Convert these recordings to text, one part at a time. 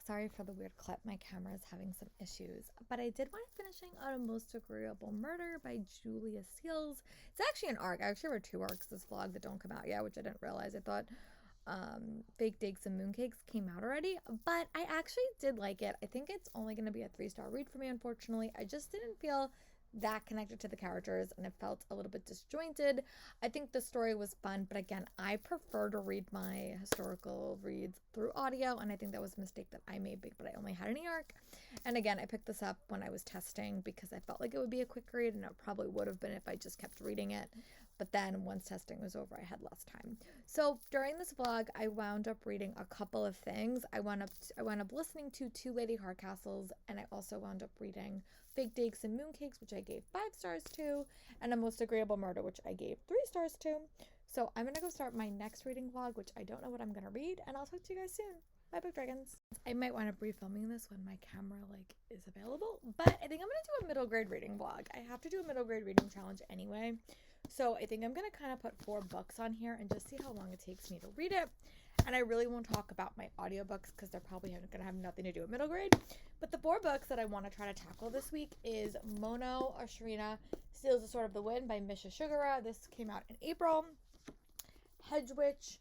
sorry for the weird clip. My camera is having some issues. But I did wind up finishing On a Most Agreeable Murder by Julia Seals. It's actually an arc. I actually read 2 arcs this vlog that don't come out yet, which I didn't realize. I thought Baked Eggs and Mooncakes came out already. But I actually did like it. I think it's only going to be a 3-star read for me, unfortunately. I just didn't feel that connected to the characters, and it felt a little bit disjointed. I think the story was fun, but again, I prefer to read my historical reads through audio, and I think that was a mistake that I made, but I only had an e-arc. And again, I picked this up when I was testing because I felt like it would be a quick read, and it probably would have been if I just kept reading it. But then once testing was over, I had less time. So during this vlog, I wound up reading a couple of things. I wound up listening to 2 Lady Hardcastles, and I also wound up reading Baked Eggs and Mooncakes, which I gave 5 stars to, and A Most Agreeable Murder, which I gave 3 stars to. So I'm gonna go start my next reading vlog, which I don't know what I'm gonna read, and I'll talk to you guys soon. Bye, book dragons. I might wind up refilming this when my camera is available, but I think I'm gonna do a middle grade reading vlog. I have to do a middle grade reading challenge anyway, so I think I'm gonna kind of put 4 books on here and just see how long it takes me to read it. And I really won't talk about my audiobooks because they're probably going to have nothing to do with middle grade. But the 4 books that I want to try to tackle this week is Mono Ashirina Steals the Sword of the Wind by Misha Sugara. This came out in April. Hedge Witch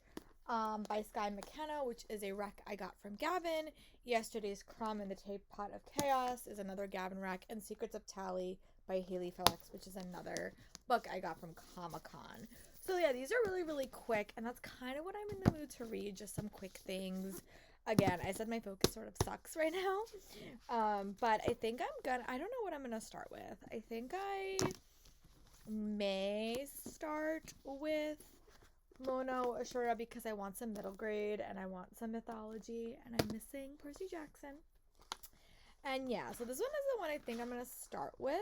by Sky McKenna, which is a rec I got from Gavin. Yesterday's Crumb and the Teapot of Chaos is another Gavin rec. And Secrets of Tally by Haley Felix, which is another book I got from Comic-Con. So yeah, these are really, really quick, and that's kind of what I'm in the mood to read, just some quick things. Again, I said my focus sort of sucks right now, but I think I'm good. I don't know what I'm going to start with. I think I may start with Mono Ashura because I want some middle grade, and I want some mythology, and I'm missing Percy Jackson. And yeah, so this one is the one I think I'm going to start with.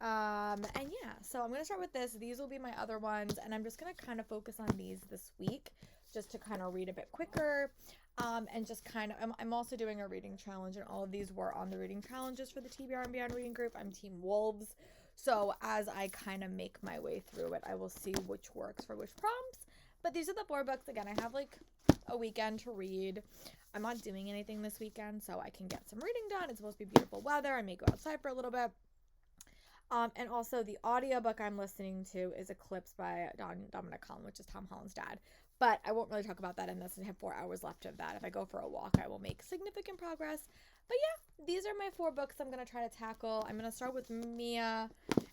And yeah, so I'm going to start with this. These will be my other ones, and I'm just going to kind of focus on these this week just to kind of read a bit quicker. And just kind of, I'm also doing a reading challenge, and all of these were on the reading challenges for the TBR and Beyond reading group. I'm Team Wolves. So as I kind of make my way through it, I will see which works for which prompts. But these are the 4 books. Again, I have like a weekend to read. I'm not doing anything this weekend, so I can get some reading done. It's supposed to be beautiful weather. I may go outside for a little bit. And also the audiobook I'm listening to is Eclipse by Dominic Cullen, which is Tom Holland's dad. But I won't really talk about that in this. I have 4 hours left of that. If I go for a walk, I will make significant progress. But yeah, these are my 4 books I'm going to try to tackle. I'm going to start with Mia,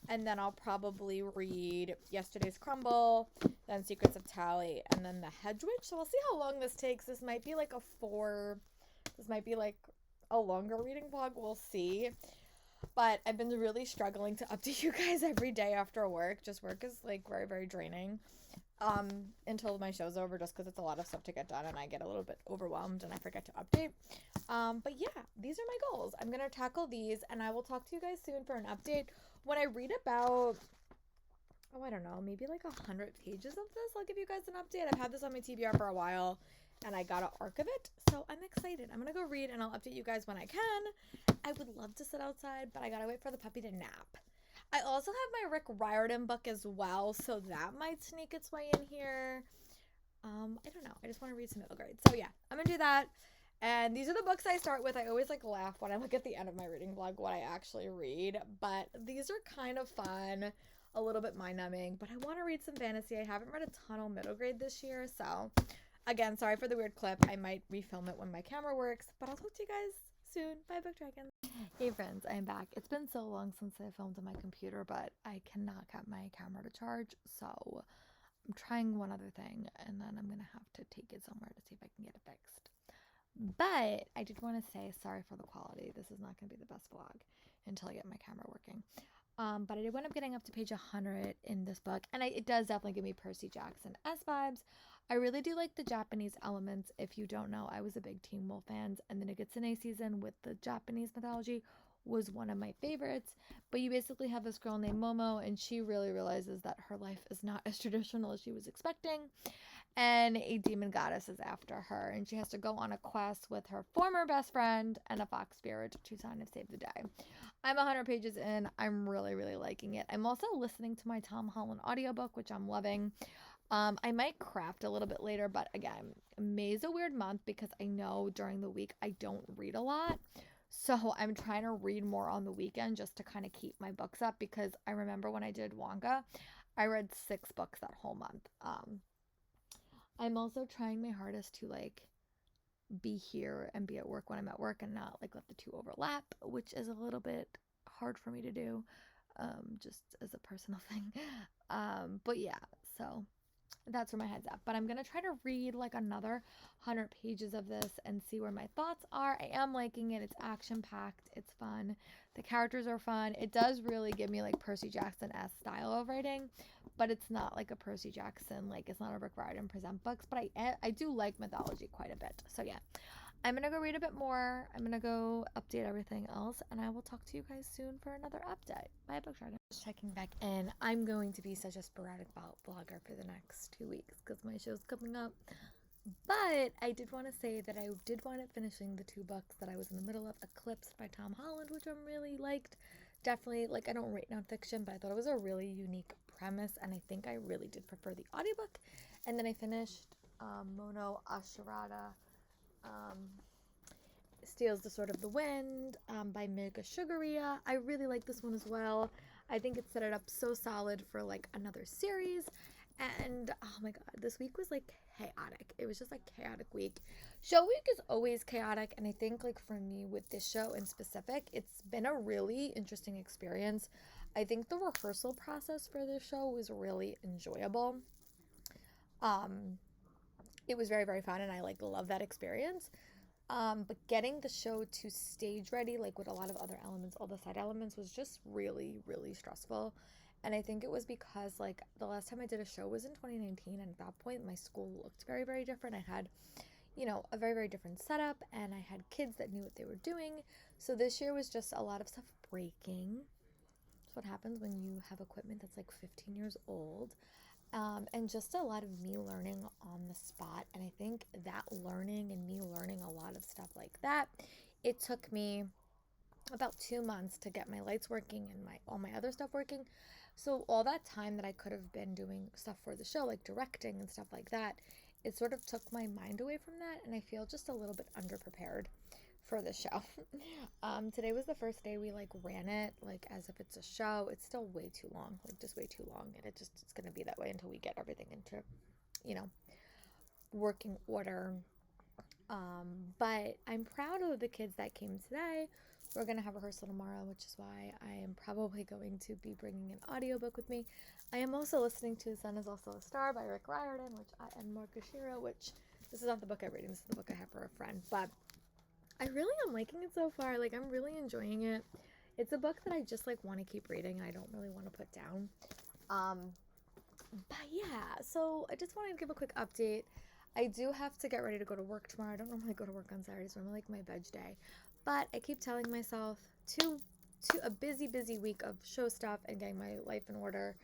and then I'll probably read Yesterday's Crumble, then Secrets of Tally, and then The Hedge Witch. So we'll see how long this takes. This might be like a longer reading vlog. We'll see. But I've been really struggling to update you guys every day after work. Just work is like very, very draining until my show's over, just because it's a lot of stuff to get done and I get a little bit overwhelmed and I forget to update. But yeah, these are my goals. I'm going to tackle these, and I will talk to you guys soon for an update. When I read about, I don't know, maybe like 100 pages of this, I'll give you guys an update. I've had this on my TBR for a while, and I got an arc of it, so I'm excited. I'm gonna go read, and I'll update you guys when I can. I would love to sit outside, but I gotta wait for the puppy to nap. I also have my Rick Riordan book as well, so that might sneak its way in here. I don't know. I just want to read some middle grade. So yeah, I'm gonna do that. And these are the books I start with. I always laugh when I look at the end of my reading vlog what I actually read, but these are kind of fun, a little bit mind-numbing, but I want to read some fantasy. I haven't read a ton of middle grade this year, so again, sorry for the weird clip. I might refilm it when my camera works, but I'll talk to you guys soon. Bye, book dragons. Hey friends, I'm back. It's been so long since I filmed on my computer, but I cannot get my camera to charge, so I'm trying one other thing, and then I'm gonna have to take it somewhere to see if I can get it fixed. But I did want to say sorry for the quality. This is not going to be the best vlog until I get my camera working. But I did end up getting up to page 100 in this book, and it does definitely give me Percy Jackson-esque vibes. I really do like the Japanese elements. If you don't know, I was a big Teen Wolf fan, and the Nogitsune season with the Japanese mythology was one of my favorites. But you basically have this girl named Momo, and she really realizes that her life is not as traditional as she was expecting, and a demon goddess is after her, and she has to go on a quest with her former best friend and a fox spirit to kind of save the day. I'm 100 pages in. I'm really, really liking it. I'm also listening to my Tom Holland audiobook, which I'm loving. I might craft a little bit later, but again, May's a weird month because I know during the week I don't read a lot. So I'm trying to read more on the weekend just to kind of keep my books up because I remember when I did Wonka, I read 6 books that whole month. I'm also trying my hardest to like be here and be at work when I'm at work and not like let the two overlap, which is a little bit hard for me to do, just as a personal thing. But yeah, so that's where my head's at. But I'm gonna try to read like another 100 pages of this and see where my thoughts are. I am liking it. It's action packed. It's fun. The characters are fun. It does really give me like Percy Jackson-esque style of writing, but it's not like a Percy Jackson, like it's not a Rick Riordan present books. But I do like mythology quite a bit. So yeah, I'm gonna go read a bit more. I'm gonna go update everything else, and I will talk to you guys soon for another update. Bye, Book Dragon. Just checking back in. I'm going to be such a sporadic vlogger for the next 2 weeks because my show's coming up. But I did want to say that I did wind up finishing the 2 books that I was in the middle of, Eclipsed by Tom Holland, which I really liked. Definitely, like, I don't write nonfiction, but I thought it was a really unique premise, and I think I really did prefer the audiobook. And then I finished Mono Ashirada, Steals the Sword of the Wind, by Mega Sugaria. I really like this one as well. I think it set it up so solid for like another series. And oh my god, this week was like chaotic. It was just like chaotic week. Show week is always chaotic, and I think like for me with this show in specific, it's been a really interesting experience. I think the rehearsal process for this show was really enjoyable. It was very, very fun, and I like love that experience. But getting the show to stage ready, like with a lot of other elements, all the side elements, was just really, really stressful. And I think it was because, like, the last time I did a show was in 2019, and at that point, my school looked very, very different. I had, a very, very different setup, and I had kids that knew what they were doing. So this year was just a lot of stuff breaking. That's what happens when you have equipment that's like 15 years old. And just a lot of me learning on the spot. And I think that learning and me learning a lot of stuff like that, it took me about 2 months to get my lights working and all my other stuff working. So all that time that I could have been doing stuff for the show, like directing and stuff like that, it sort of took my mind away from that, and I feel just a little bit underprepared for the show. Today was the first day we like ran it like as if it's a show. It's still way too long, like just way too long, and it's gonna be that way until we get everything into, working order. But I'm proud of the kids that came today. We're gonna have rehearsal tomorrow, which is why I am probably going to be bringing an audiobook with me. I am also listening to The Sun Is Also a Star by Rick Riordan, and Mark Oshiro, which this is not the book I'm reading, this is the book I have for a friend, but I really am liking it so far. Like, I'm really enjoying it. It's a book that I just like want to keep reading, and I don't really want to put down. But yeah, so I just wanted to give a quick update. I do have to get ready to go to work tomorrow. I don't normally go to work on Saturdays. So I'm like my veg day. But I keep telling myself to a busy week of show stuff and getting my life in order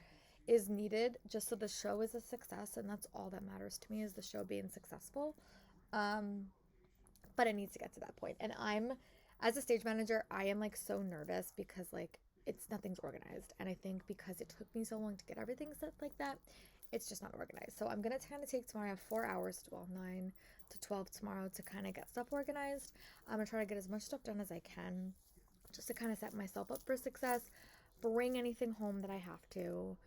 is needed just so the show is a success, and that's all that matters to me, is the show being successful. But it needs to get to that point. And as a stage manager, I am like so nervous because like nothing's organized. And I think because it took me so long to get everything set like that, it's just not organized. So I'm going to kind of take tomorrow. I have 4 hours, 9 to 12 tomorrow to kind of get stuff organized. I'm going to try to get as much stuff done as I can just to kind of set myself up for success, bring anything home that I have to,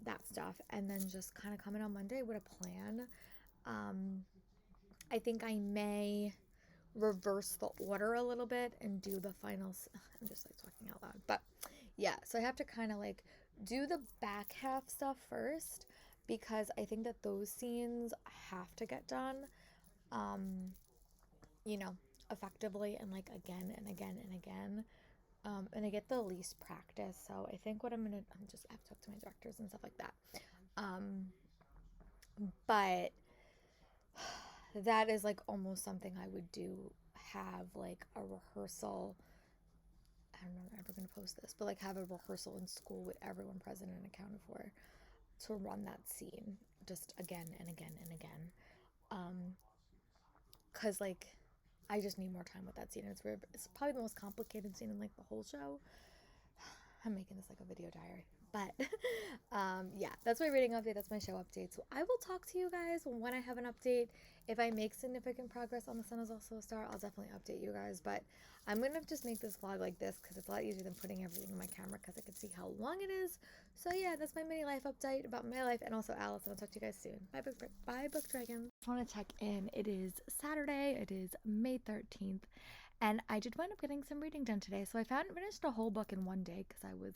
that stuff, and then just kind of come in on Monday with a plan. I think I may reverse the order a little bit and do the finals. I'm just like talking out loud. But yeah, so I have to kind of like do the back half stuff first because I think that those scenes have to get done, effectively and like again and again and again. And I get the least practice. So I think what I'm just have to talk to my directors and stuff like that. But that is like almost something I would have like a rehearsal. I don't know if I'm ever going to post this, but like have a rehearsal in school with everyone present and accounted for to run that scene just again and again and again. Cause like I just need more time with that scene. It's probably the most complicated scene in like the whole show. I'm making this like a video diary. But yeah, that's my reading update. That's my show update. So I will talk to you guys when I have an update. If I make significant progress on The Sun Is Also a Star, I'll definitely update you guys. But I'm going to just make this vlog like this because it's a lot easier than putting everything in my camera because I can see how long it is. So yeah, that's my mini life update about my life and also Alice. And I'll talk to you guys soon. Bye, Book Dragons. I want to check in. It is Saturday. It is May 13th. And I did wind up getting some reading done today. So I finished a whole book in one day because I was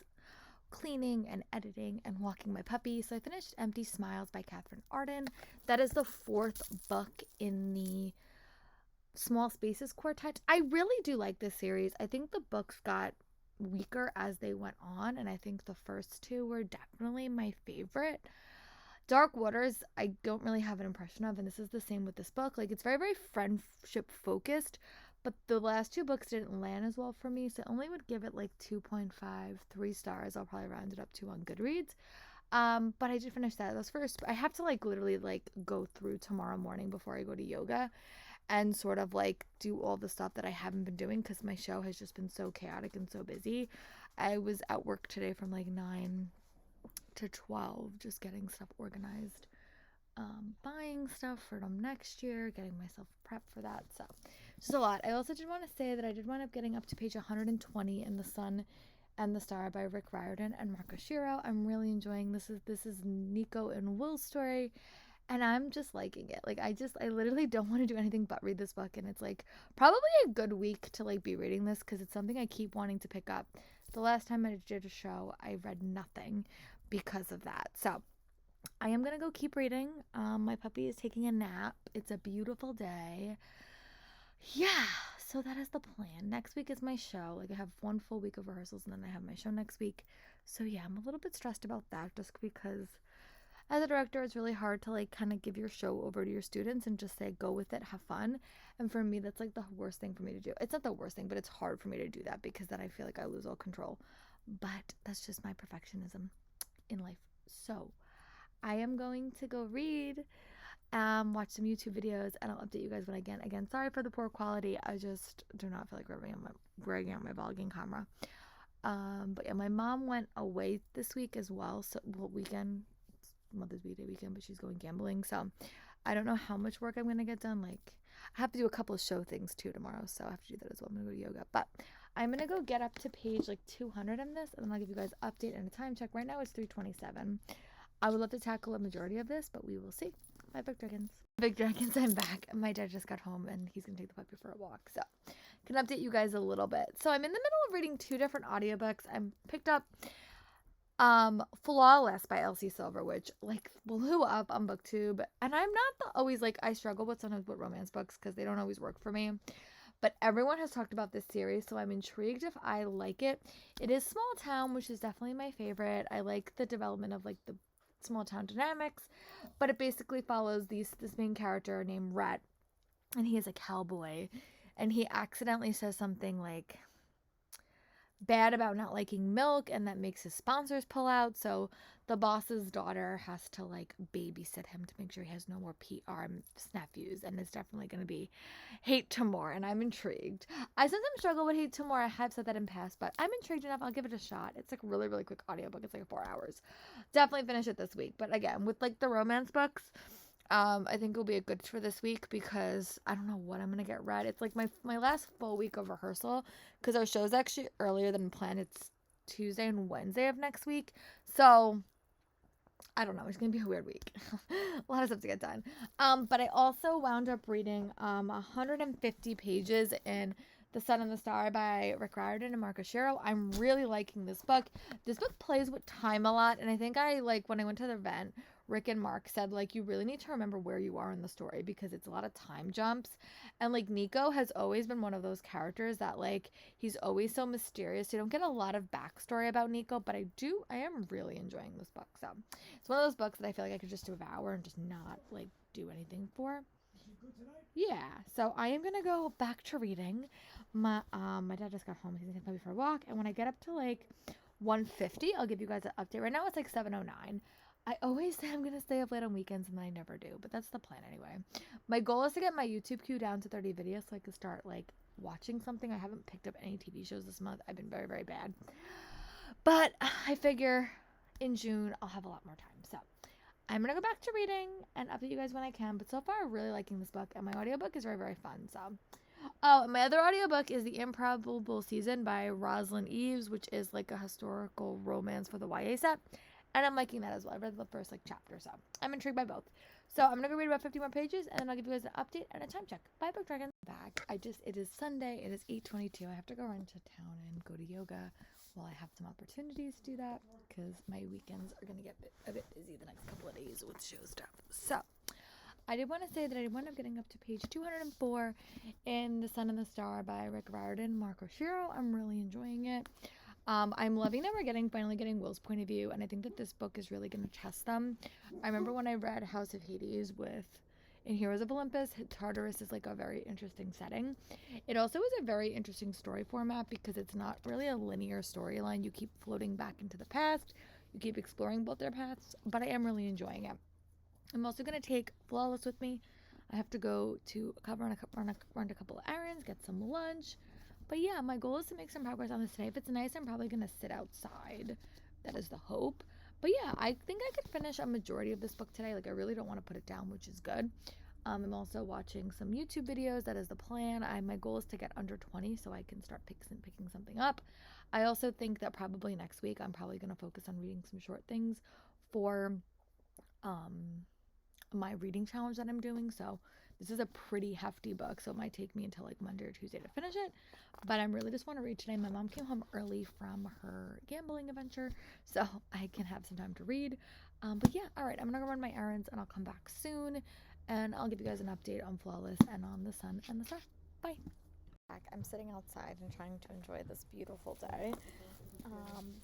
cleaning and editing and walking my puppy. So I finished Empty Smiles by Catherine Arden. That is the 4th book in the Small Spaces Quartet. I really do like this series. I think the books got weaker as they went on, and I think the first 2 were definitely my favorite. Dark Waters, I don't really have an impression of, and this is the same with this book. Like, it's very, very friendship focused, but the last 2 books didn't land as well for me, so I only would give it like 2.5, 3 stars. I'll probably round it up to on Goodreads. But I did finish that. Those first, I have to like literally like go through tomorrow morning before I go to yoga and sort of like do all the stuff that I haven't been doing because my show has just been so chaotic and so busy. I was at work today from like 9 to 12 just getting stuff organized, buying stuff for them next year, getting myself prepped for that. So just a lot. I also did want to say that I did wind up getting up to page 120 in The Sun and the Star by Rick Riordan and Marco Shiro. I'm really enjoying this. Is Nico and Will's story, and I'm just liking it. Like, I literally don't want to do anything but read this book, and it's like probably a good week to like be reading this because it's something I keep wanting to pick up. The last time I did a show, I read nothing because of that. So I am gonna go keep reading. My puppy is taking a nap. It's a beautiful day. Yeah, so that is the plan. Next week is my show. Like, I have 1 full week of rehearsals and then I have my show next week. So yeah, I'm a little bit stressed about that just because as a director, it's really hard to like kind of give your show over to your students and just say, go with it, have fun. And for me, that's like the worst thing for me to do. It's not the worst thing, but it's hard for me to do that because then I feel like I lose all control. But that's just my perfectionism in life. So I am going to go read, watch some YouTube videos, and I'll update you guys when I can. Again, sorry for the poor quality. I just do not feel like revving out my vlogging camera. But yeah, my mom went away this week as well. So weekend, Mother's Day weekend, but she's going gambling. So I don't know how much work I'm gonna get done. Like, I have to do a couple of show things too tomorrow, so I have to do that as well. I'm gonna go to yoga, but I'm gonna go get up to page like 200 in this, and then I'll give you guys an update and a time check. Right now it's 3:27. I would love to tackle a majority of this, but we will see. Bye, Book Dragons. Big Dragons, I'm back. My dad just got home and he's gonna take the puppy for a walk, so I can update you guys a little bit. So I'm in the middle of reading 2 different audiobooks. I picked up Flawless by Elsie Silver, which like blew up on booktube, and I'm not always like, I struggle with sometimes with romance books because they don't always work for me, but everyone has talked about this series, so I'm intrigued if I like it. It is small town, which is definitely my favorite. I like the development of like the small town dynamics, but it basically follows this main character named Rhett, and he is a cowboy, and he accidentally says something like bad about not liking milk, and that makes his sponsors pull out, so the boss's daughter has to like babysit him to make sure he has no more PR snafus, and it's definitely going to be Hate to More, and I'm intrigued. I sometimes struggle with Hate to More. I have said that in past, but I'm intrigued enough. I'll give it a shot. It's like a really, really quick audiobook. It's like 4 hours. Definitely finish it this week, but again, with like the romance books, I think it'll be a good for this week because I don't know what I'm gonna get read. It's like my last full week of rehearsal because our show's actually earlier than planned. It's Tuesday and Wednesday of next week, so I don't know. It's gonna be a weird week. A lot of stuff to get done. But I also wound up reading 150 pages in The Sun and the Star by Rick Riordan and Marco Shiro. I'm really liking this book. This book plays with time a lot, and I think I like when I went to the event, Rick and Mark said, like, you really need to remember where you are in the story because it's a lot of time jumps. And, like, Nico has always been one of those characters that, like, he's always so mysterious. You don't get a lot of backstory about Nico, but I am really enjoying this book. So it's one of those books that I feel like I could just devour and just not, like, do anything for. Yeah, so I am gonna go back to reading. My dad just got home. He's gonna take me for a walk, and when I get up to like 150, I'll give you guys an update. Right now it's like 7:09. I always say I'm gonna stay up late on weekends, and then I never do, but that's the plan anyway. My goal is to get my YouTube queue down to 30 videos so I can start like watching something. I haven't picked up any TV shows this month. I've been very, very bad, but I figure in June, I'll have a lot more time. So I'm going to go back to reading and update you guys when I can. But so far, I'm really liking this book. And my audiobook is very, very fun. So, oh, my other audiobook is The Improbable Season by Rosalind Eves, which is like a historical romance for the YA set. And I'm liking that as well. I read the first chapter, so I'm intrigued by both. So I'm gonna go read about 50 more pages, and then I'll give you guys an update and a time check. Bye, Book Dragon. Back. It is Sunday. It is 8:22. I have to go run to town and go to yoga while I have some opportunities to do that, because my weekends are gonna get a bit busy the next couple of days with show stuff. So I did want to say that I wound up getting up to page 204 in The Sun and the Star by Rick Riordan and Mark Oshiro. I'm really enjoying it. I'm loving that we're finally getting Will's point of view, and I think that this book is really going to test them. I remember when I read House of Hades in Heroes of Olympus, Tartarus is like a very interesting setting. It also is a very interesting story format because it's not really a linear storyline. You keep floating back into the past, you keep exploring both their paths, but I am really enjoying it. I'm also going to take Flawless with me. I have to go to run a couple of errands, get some lunch. But yeah, my goal is to make some progress on this today. If it's nice, I'm probably going to sit outside. That is the hope. But yeah, I think I could finish a majority of this book today. I really don't want to put it down, which is good. I'm also watching some YouTube videos. That is the plan. My goal is to get under 20 so I can start picking something up. I also think that probably next week I'm probably going to focus on reading some short things for my reading challenge that I'm doing. So this is a pretty hefty book, so it might take me until Monday or Tuesday to finish it. But I really just want to read today. My mom came home early from her gambling adventure, so I can have some time to read. But yeah, all right, I'm going to go run my errands, and I'll come back soon, and I'll give you guys an update on Flawless and on The Sun and the Star. Bye. I'm sitting outside and trying to enjoy this beautiful day.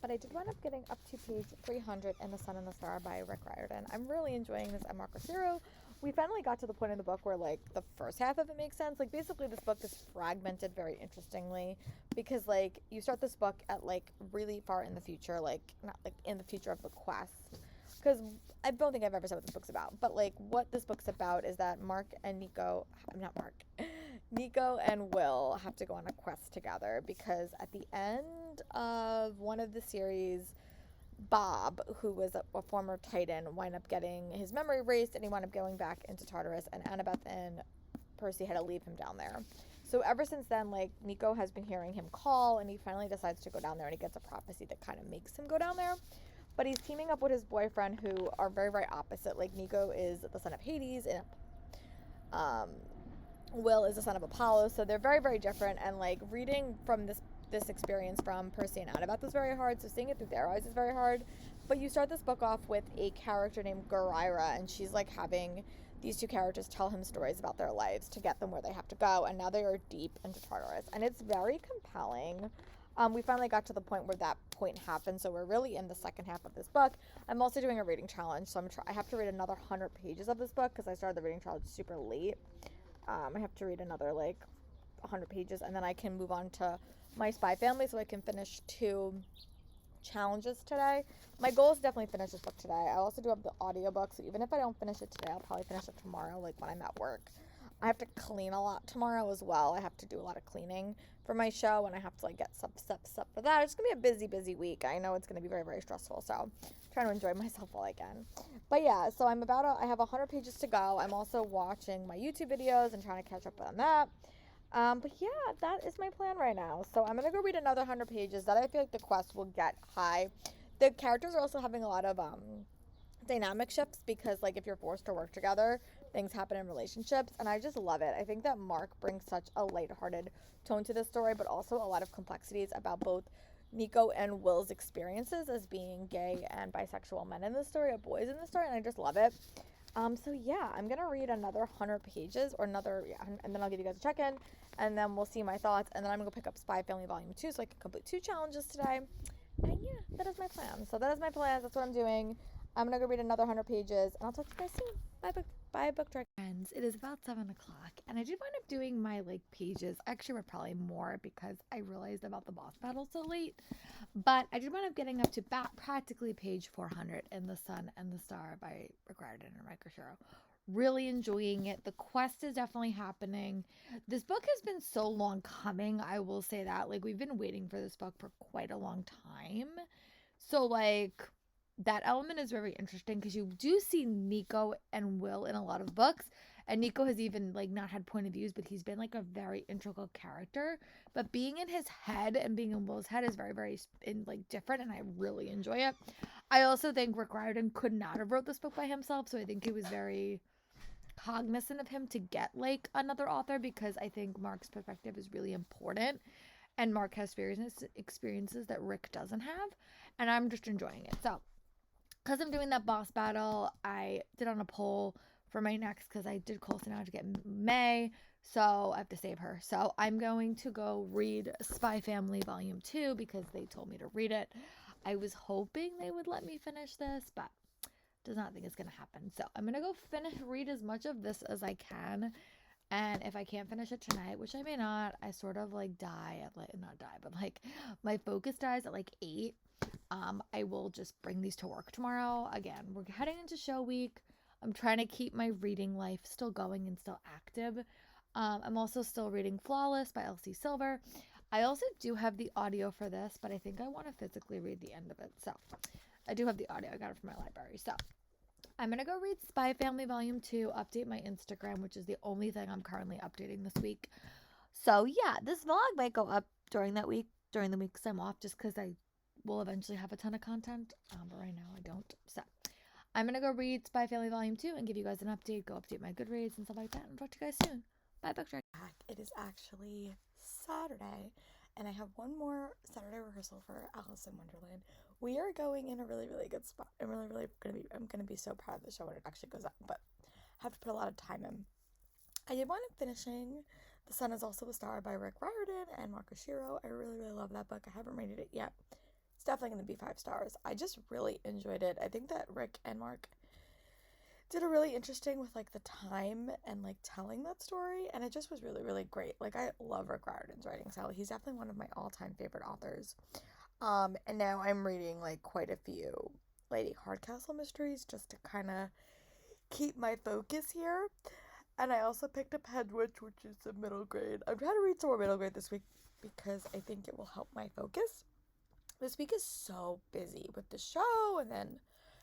But I did wind up getting up to page 300 in The Sun and the Star by Rick Riordan. I'm really enjoying this. I'm Mark Oshiro. We finally got to the point in the book where the first half of it makes sense. Basically this book is fragmented very interestingly because you start this book at really far in the future, not in the future of the quest. Because I don't think I've ever said what this book's about, but what this book's about is that Nico and Will have to go on a quest together because at the end of one of the series, Bob, who was a former Titan, wound up getting his memory erased, and he wound up going back into Tartarus, and Annabeth and Percy had to leave him down there. So ever since then, Nico has been hearing him call, and he finally decides to go down there, and he gets a prophecy that kind of makes him go down there. But he's teaming up with his boyfriend, who are very, very opposite. Nico is the son of Hades, and Will is the son of Apollo, so they're very, very different, and reading from this experience from Percy and Annabeth was very hard, so seeing it through their eyes is very hard. But you start this book off with a character named Gorira, and she's having these two characters tell him stories about their lives to get them where they have to go, and now they are deep into Tartarus, and it's very compelling. We finally got to the point where that point happened, so we're really in the second half of this book. I'm also doing a reading challenge, so I have to read another 100 pages of this book because I started the reading challenge super late. I have to read another 100 pages, and then I can move on to My Spy Family, so I can finish 2 challenges today. My goal is to definitely finish this book today. I also do have the audiobook, so even if I don't finish it today, I'll probably finish it tomorrow, when I'm at work. I have to clean a lot tomorrow as well. I have to do a lot of cleaning for my show, and I have to get stuff for that. It's going to be a busy, busy week. I know it's going to be very, very stressful, so I'm trying to enjoy myself while I can. But yeah, so I have 100 pages to go. I'm also watching my YouTube videos and trying to catch up on that. But yeah, that is my plan right now. So I'm going to go read another 100 pages. That I feel the quest will get high. The characters are also having a lot of dynamic shifts because if you're forced to work together, things happen in relationships, and I just love it. I think that Mark brings such a lighthearted tone to this story, but also a lot of complexities about both Nico and Will's experiences as being gay and bisexual men in this story, or boys in this story, and I just love it. So yeah, I'm gonna read another 100 pages, and then I'll give you guys a check-in, and then we'll see my thoughts, and then I'm gonna pick up Spy Family Volume 2 so I can complete 2 challenges today. And yeah, that is my plan. So that is my plan. That's what I'm doing. I'm gonna go read another 100 pages, and I'll talk to you guys soon. Bye, book track friends. It is about 7 o'clock, and I did wind up doing my pages. Actually, we're probably more because I realized about the boss battle so late. But I did wind up getting up to practically page 400 in The Sun and the Star by Rick Riordan and Mark Oshiro. Really enjoying it. The quest is definitely happening. This book has been so long coming. I will say that. We've been waiting for this book for quite a long time. So that element is very interesting because you do see Nico and Will in a lot of books. And Nico has even like not had point of views, but he's been like a very integral character. But being in his head and being in Will's head is very, very different, and I really enjoy it. I also think Rick Riordan could not have wrote this book by himself, so I think it was very cognizant of him to get like another author, because I think Mark's perspective is really important, and Mark has experiences that Rick doesn't have, and I'm just enjoying it. So because I'm doing that boss battle, I did on a poll for my next, because I did close enough to get May, so I have to save her. So I'm going to go read Spy Family Volume 2 because they told me to read it. I was hoping they would let me finish this, but does not think it's going to happen. So I'm going to go read as much of this as I can. And if I can't finish it tonight, which I may not, I sort of like die at not die, but like my focus dies at like 8. I will just bring these to work tomorrow. Again, we're heading into show week. I'm trying to keep my reading life still going and still active. I'm also still reading Flawless by Elsie Silver. I also do have the audio for this, but I think I want to physically read the end of it. So I do have the audio. I got it from my library. So I'm going to go read Spy Family Volume 2, update my Instagram, which is the only thing I'm currently updating this week. So yeah, this vlog might go up during the weeks I'm off, just because I will eventually have a ton of content, but right now I don't. So I'm going to go read Spy Family Volume 2 and give you guys an update, go update my Goodreads and stuff like that, and talk to you guys soon. Bye, Book Track. It is actually Saturday, and I have one more Saturday rehearsal for Alice in Wonderland. We are going in a really, really good spot. I'm gonna be so proud of the show when it actually goes up, but I have to put a lot of time in. I did wind up finishing The Sun Is Also a Star by Rick Riordan and Mark Oshiro. I really, really love that book. I haven't rated it yet. It's definitely going to be 5 stars. I just really enjoyed it. I think that Rick and Mark did a really interesting with like the time and like telling that story, and it just was really, really great. Like, I love Rick Riordan's writing style. He's definitely one of my all-time favorite authors. And now I'm reading like quite a few Lady Hardcastle mysteries just to kind of keep my focus here. And I also picked up Hedwig, which is a middle grade. I'm trying to read some more middle grade this week because I think it will help my focus. This week is so busy with the show, and then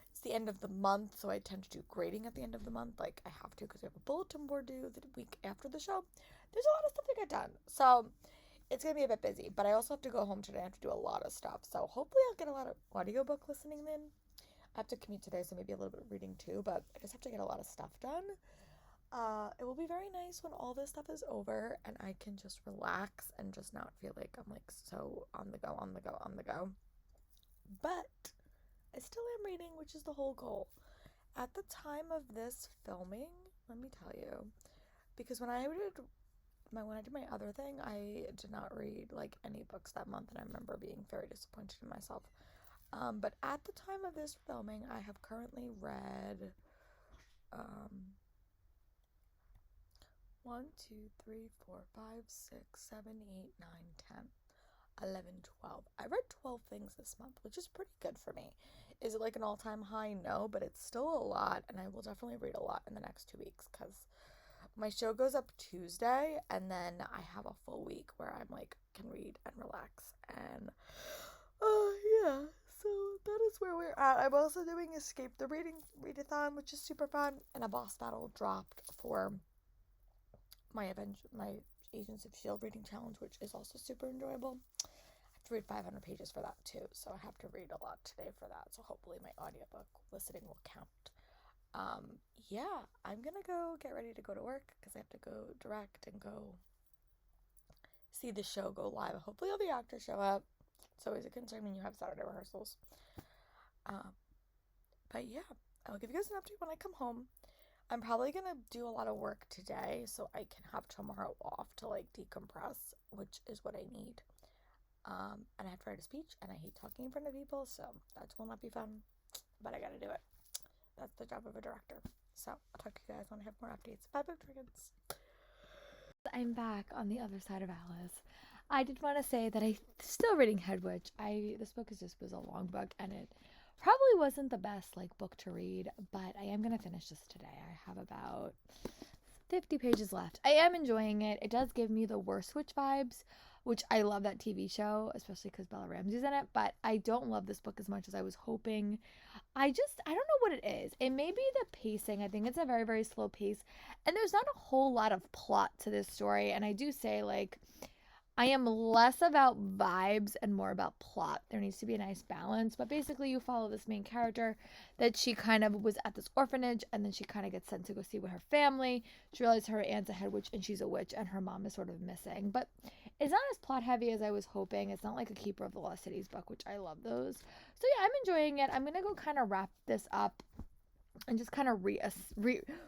it's the end of the month, so I tend to do grading at the end of the month. Like, I have to, because we have a bulletin board due the week after the show. There's a lot of stuff to get done, so it's going to be a bit busy. But I also have to go home today. I have to do a lot of stuff, so hopefully I'll get a lot of audiobook listening in. I have to commute today, so maybe a little bit of reading too, but I just have to get a lot of stuff done. It will be very nice when all this stuff is over and I can just relax and just not feel like I'm like so on the go. But I still am reading, which is the whole goal. At the time of this filming, let me tell you, because when I did my other thing, I did not read like any books that month, and I remember being very disappointed in myself. But at the time of this filming, I have currently read 1, 2, 3, 4, 5, 6, 7, 8, 9, 10, 11, 12. I read 12 things this month, which is pretty good for me. Is it like an all-time high? No, but it's still a lot, and I will definitely read a lot in the next 2 weeks, because my show goes up Tuesday, and then I have a full week where I'm like, can read and relax, and yeah, so that is where we're at. I'm also doing Escape the Readathon, which is super fun, and a boss battle dropped for my Agents of S.H.I.E.L.D. reading challenge, which is also super enjoyable. I have to read 500 pages for that too, so I have to read a lot today for that, so hopefully my audiobook listening will count. Yeah, I'm gonna go get ready to go to work because I have to go direct and go see the show go live. Hopefully all the actors show up. It's always a concern when you have Saturday rehearsals. But yeah, I'll give you guys an update when I come home. I'm probably gonna do a lot of work today so I can have tomorrow off to like decompress, which is what I need. And I have to write a speech, and I hate talking in front of people, so that will not be fun, but I gotta do it. That's the job of a director. So I'll talk to you guys when I have more updates. Bye, Book Dragons. I'm back on the other side of Alice. I did want to say that I'm still reading Hedwig. This book was a long book, and it probably wasn't the best like book to read, but I am gonna finish this today. I have about 50 pages left. I am enjoying it. It does give me the Worst Witch vibes, which I love that TV show, especially because Bella Ramsey's in it, but I don't love this book as much as I was hoping. I don't know what it is. It may be the pacing. I think it's a very, very slow pace. And there's not a whole lot of plot to this story. And I do say, like, I am less about vibes and more about plot. There needs to be a nice balance. But basically, you follow this main character that she kind of was at this orphanage and then she kind of gets sent to go see with her family. She realizes her aunt's a head witch and she's a witch and her mom is sort of missing. But it's not as plot heavy as I was hoping. It's not like a Keeper of the Lost Cities book, which I love those. So yeah, I'm enjoying it. I'm going to go kind of wrap this up and just kind of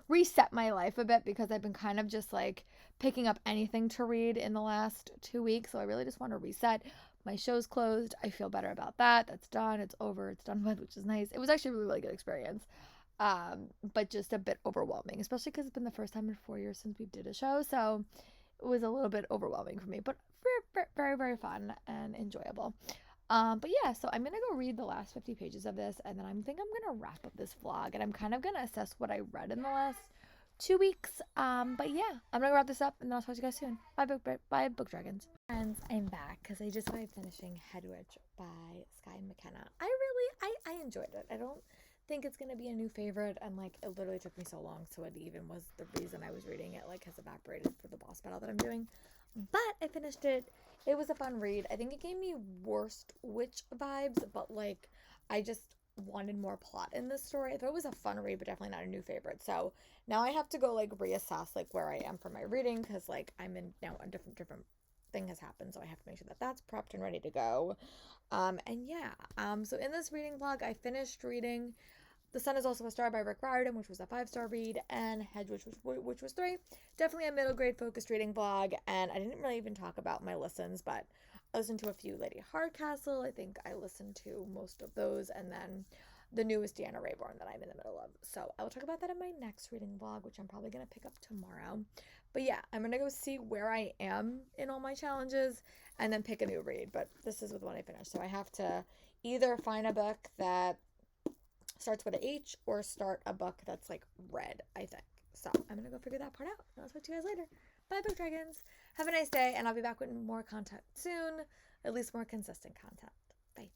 reset my life a bit because I've been kind of just like picking up anything to read in the last 2 weeks. So I really just want to reset. My show's closed. I feel better about that. That's done. It's over. It's done with, which is nice. It was actually a really, really good experience. But just a bit overwhelming, especially because it's been the first time in 4 years since we did a show. So it was a little bit overwhelming for me, but very, very, very fun and enjoyable. But yeah, so I'm gonna go read the last 50 pages of this, and then I'm gonna wrap up this vlog, and I'm kind of gonna assess what I read in the last 2 weeks. But yeah, I'm gonna wrap this up, and then I'll talk to you guys soon. Bye, book dragons. Friends, I'm back because I just started finishing Head Witch by Sky McKenna. I enjoyed it. I don't think it's gonna be a new favorite, and like it literally took me so long, so it even was the reason I was reading it like has evaporated for the boss battle that I'm doing. But I finished it. It was a fun read. I think it gave me worst witch vibes, but like I just wanted more plot in this story. I thought it was a fun read, but definitely not a new favorite. So now I have to go like reassess like where I am for my reading because like I'm in now a different thing has happened, so I have to make sure that that's prepped and ready to go. And yeah, so in this reading vlog, I finished reading The Sun Is Also a Star by Rick Riordan, which was a 5-star read, and Hedge, which was 3. Definitely a middle grade focused reading vlog, and I didn't really even talk about my listens, but I listened to a few Lady Hardcastle. I think I listened to most of those, and then the newest Deanna Rayborn that I'm in the middle of. So I will talk about that in my next reading vlog, which I'm probably going to pick up tomorrow. But yeah, I'm going to go see where I am in all my challenges and then pick a new read. But this is with the one I finished. So I have to either find a book that starts with a H or start a book that's like red, I think. So I'm going to go figure that part out. And I'll talk to you guys later. Bye, book dragons. Have a nice day, and I'll be back with more content soon, at least more consistent content. Bye.